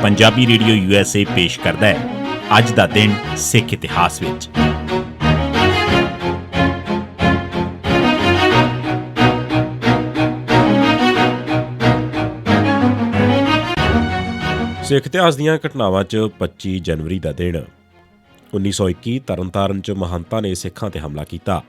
Punjabi radio USA ਪੇਸ਼ ਕਰਦਾ ਹੈ ਅੱਜ ਦਾ ਦਿਨ ਸਿੱਖ ਇਤਿਹਾਸ ਵਿੱਚ। ਸਿੱਖ ਇਤਿਹਾਸ ਦੀਆਂ ਘਟਨਾਵਾਂ 'ਚ 25 ਜਨਵਰੀ ਦਾ ਦਿਨ। 1921 ਤਰਨਤਾਰਨ 'ਚ ਮਹੰਤਾਂ ਨੇ ਸਿੱਖਾਂ ਤੇ ਹਮਲਾ ਕੀਤਾ।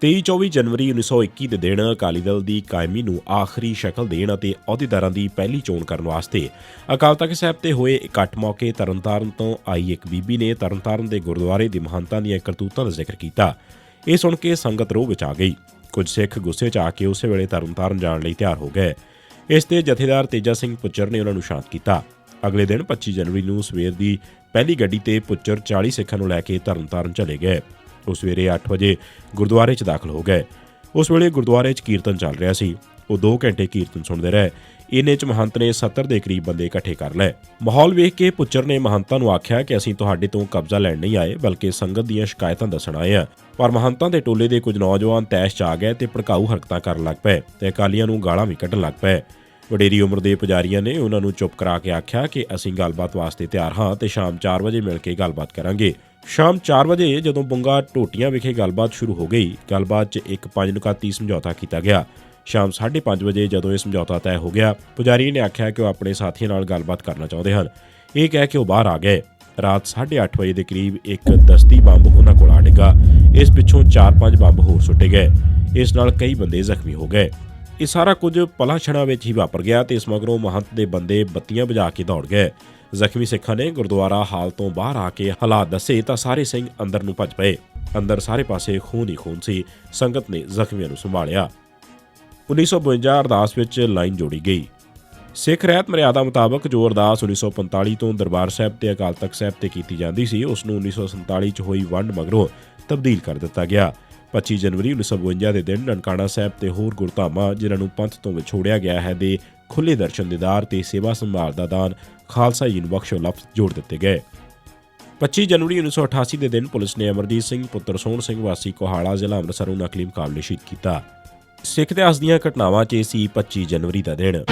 23-24 ਜਨਵਰੀ 1921 ਦੇ ਦਿਨ ਅਕਾਲੀ ਦਲ ਦੀ ਕਾਇਮੀ ਨੂੰ ਆਖਰੀ ਸ਼ਕਲ ਦੇਣ ਅਤੇ ਅਹੁਦੇਦਾਰਾਂ ਦੀ ਪਹਿਲੀ ਚੋਣ ਕਰਨ ਵਾਸਤੇ ਅਕਾਲ ਤਖ਼ਤ ਸਾਹਿਬ ਤੇ ਹੋਏ ਇਕੱਠ ਮੌਕੇ ਤਰਨਤਾਰਨ ਤੋਂ ਆਈ ਇੱਕ ਬੀਬੀ ਨੇ ਤਰਨਤਾਰਨ ਦੇ ਗੁਰਦੁਆਰੇ ਦੇ ਮਹੰਤਾਂ ਦੀਆਂ ਕਰਤੂਤਾਂ ਦਾ ਜ਼ਿਕਰ ਕੀਤਾ। ਇਹ ਸੁਣ ਕੇ ਸੰਗਤ ਰੋਹ ਵਿੱਚ ਆ ਗਈ। ਕੁਝ ਸਿੱਖ ਗੁੱਸੇ 'ਚ ਆ ਕੇ ਉਸੇ ਵੇਲੇ ਤਰਨਤਾਰਨ ਜਾਣ ਲਈ ਤਿਆਰ ਹੋ ਗਏ। ਇਸ ਤੇ ਜਥੇਦਾਰ ਤੇਜਾ ਸਿੰਘ ਪੁੱਚਰ ਨੇ ਉਹਨਾਂ ਨੂੰ ਸ਼ਾਂਤ ਕੀਤਾ। ਅਗਲੇ ਦਿਨ 25 ਜਨਵਰੀ ਨੂੰ ਸਵੇਰ ਦੀ ਪਹਿਲੀ ਗੱਡੀ ਤੇ ਪੁੱਚਰ 40 ਸਿੱਖਾਂ ਨੂੰ ਲੈ ਕੇ ਤਰਨਤਾਰਨ ਚਲੇ ਗਏ। ਉਹ ਸਵੇਰੇ 8 ਵਜੇ ਗੁਰਦੁਆਰੇ 'ਚ ਦਾਖਲ ਹੋ ਗਏ। ਉਸ ਵੇਲੇ ਗੁਰਦੁਆਰੇ 'ਚ ਕੀਰਤਨ ਚੱਲ ਰਿਹਾ ਸੀ। ਉਹ 2 ਘੰਟੇ ਕੀਰਤਨ ਸੁਣਦੇ ਰਹੇ। ਇੰਨੇ 'ਚ ਮਹੰਤ ਨੇ 70 ਦੇ ਕਰੀਬ ਬੰਦੇ ਇਕੱਠੇ ਕਰ ਲਏ। ਮਾਹੌਲ ਵੇਖ ਕੇ ਪੁੱਚਰ ਨੇ ਮਹੰਤਾਂ ਨੂੰ ਆਖਿਆ ਕਿ ਅਸੀਂ ਤੁਹਾਡੇ ਤੋਂ ਕਬਜ਼ਾ ਲੈਣ ਨਹੀਂ ਆਏ, ਬਲਕਿ ਸੰਗਤ ਦੀਆਂ ਸ਼ਿਕਾਇਤਾਂ ਦੱਸਣ ਆਏ ਹਾਂ। ਪਰ ਮਹੰਤਾਂ ਦੇ ਟੋਲੇ ਦੇ ਕੁਝ ਨੌਜਵਾਨ ਤੈਸ਼ 'ਚ ਆ ਗਏ ਤੇ ਭੜਕਾਊ ਹਰਕਤਾਂ ਕਰਨ ਲੱਗ ਪਏ ਤੇ ਅਕਾਲੀਆਂ ਨੂੰ ਗਾਲਾਂ ਵੀ ਕੱਢਣ ਲੱਗ ਪਏ। ਵਡੇਰੀ ਉਮਰ ਦੇ ਪੁਜਾਰੀਆਂ ਨੇ ਉਹਨਾਂ ਨੂੰ ਚੁੱਪ ਕਰਾ ਕੇ ਆਖਿਆ ਕਿ ਅਸੀਂ ਗੱਲਬਾਤ ਵਾਸਤੇ ਤਿਆਰ ਹਾਂ ਤੇ ਸ਼ਾਮ 4 ਵਜੇ ਮਿਲ ਕੇ ਗੱਲਬਾਤ ਕਰਾਂਗੇ। ਸ਼ਾਮ 4 ਵਜੇ ਜਦੋਂ ਬੁੰਗਾ ਢੋਟੀਆਂ ਵਿਖੇ ਗੱਲਬਾਤ ਸ਼ੁਰੂ ਹੋ ਗਈ, ਗੱਲਬਾਤ 'ਚ ਇੱਕ 5 ਨੁਕਾਤੀ ਸਮਝੌਤਾ ਕੀਤਾ ਗਿਆ। ਸ਼ਾਮ 5:30 ਵਜੇ ਜਦੋਂ ਇਹ ਸਮਝੌਤਾ ਤੈਅ ਹੋ ਗਿਆ, ਪੁਜਾਰੀ ਨੇ ਆਖਿਆ ਕਿ ਉਹ ਆਪਣੇ ਸਾਥੀਆਂ ਨਾਲ ਗੱਲਬਾਤ ਕਰਨਾ ਚਾਹੁੰਦੇ ਹਨ। ਇਹ ਕਹਿ ਕੇ ਉਹ ਬਾਹਰ ਆ ਗਏ। ਰਾਤ 8:30 ਵਜੇ ਦੇ ਕਰੀਬ ਇੱਕ ਦਸਤੀ ਬੰਬ ਉਹਨਾਂ ਕੋਲ ਆ ਡਿੱਗਾ। ਇਸ ਪਿੱਛੋਂ 4-5 ਬੰਬ ਹੋਰ ਸੁੱਟੇ ਗਏ। ਇਸ ਨਾਲ ਕਈ ਬੰਦੇ ਜ਼ਖਮੀ ਹੋ ਗਏ। ਇਹ ਸਾਰਾ ਕੁਝ ਪਲਾਂ ਛਣਾਂ ਵਿੱਚ ਹੀ ਵਾਪਰ ਗਿਆ ਤੇ ਇਸ ਮਗਰੋਂ ਮਹੰਤ ਦੇ ਬੰਦੇ ਬੱਤੀਆਂ ਬੁਝਾ ਕੇ ਦੌੜ ਗਏ। ਜ਼ਖਮੀ ਸਿੱਖਾਂ ਨੇ ਗੁਰਦੁਆਰਾ ਹਾਲ ਤੋਂ ਬਾਹਰ ਆ ਕੇ ਹਾਲਾਤ ਦੱਸੇ ਤਾਂ ਸਾਰੇ ਸਿੰਘ ਅੰਦਰ ਨੂੰ ਭੱਜ ਪਏ। ਅੰਦਰ ਸਾਰੇ ਪਾਸੇ ਖੂਨ ਹੀ ਖੂਨ ਸੀ। ਸੰਗਤ ਨੇ ਜ਼ਖਮੀਆਂ ਨੂੰ ਸੰਭਾਲਿਆ। 1952 ਅਰਦਾਸ ਵਿੱਚ ਲਾਈਨ ਜੋੜੀ ਗਈ। ਸਿੱਖ ਰਹਿਤ ਮਰਿਆਦਾ ਮੁਤਾਬਕ ਜੋ ਅਰਦਾਸ 1945 ਤੋਂ ਦਰਬਾਰ ਸਾਹਿਬ ਤੇ ਅਕਾਲ ਤਖ਼ਤ ਸਾਹਿਬ ਤੇ ਕੀਤੀ ਜਾਂਦੀ ਸੀ, ਉਸ ਨੂੰ 1947 'ਚ ਹੋਈ ਵੰਡ ਮਗਰੋਂ ਤਬਦੀਲ ਕਰ ਦਿੱਤਾ ਗਿਆ। 25 ਜਨਵਰੀ 1952 ਦੇ ਦਿਨ ਨਨਕਾਣਾ ਸਾਹਿਬ ਤੇ ਹੋਰ ਗੁਰਧਾਮਾਂ ਜਿਨ੍ਹਾਂ ਨੂੰ ਪੰਥ ਤੋਂ ਵਿਛੋੜਿਆ ਗਿਆ ਹੈ ਦੇ ਖੁੱਲ੍ਹੇ ਦਰਸ਼ਨ ਦੀਦਾਰ ਤੇ ਸੇਵਾ ਸੰਭਾਲ ਦਾ ਦਾਨ ਖਾਲਸਾ ਜੀ ਨੂੰ ਬਖਸ਼ੋ ਲਫ਼ਜ਼ ਜੋੜ ਦਿੱਤੇ ਗਏ। 25 ਜਨਵਰੀ 1988 ਦੇ ਦਿਨ ਪੁਲਿਸ ਨੇ ਅਮਰਜੀਤ ਸਿੰਘ ਪੁੱਤਰ ਸੋਹਣ ਸਿੰਘ ਵਾਸੀ ਕੋਹਾੜਾ ਜ਼ਿਲ੍ਹਾ ਅੰਮ੍ਰਿਤਸਰ ਨੂੰ ਨਕਲੀ ਮੁਕਾਬਲੇ ਸ਼ਹੀਦ ਕੀਤਾ। ਸਿੱਖ ਇਤਿਹਾਸ ਦੀਆਂ ਘਟਨਾਵਾਂ 'ਚ ਸੀ 25 ਜਨਵਰੀ ਦਾ ਦਿਨ।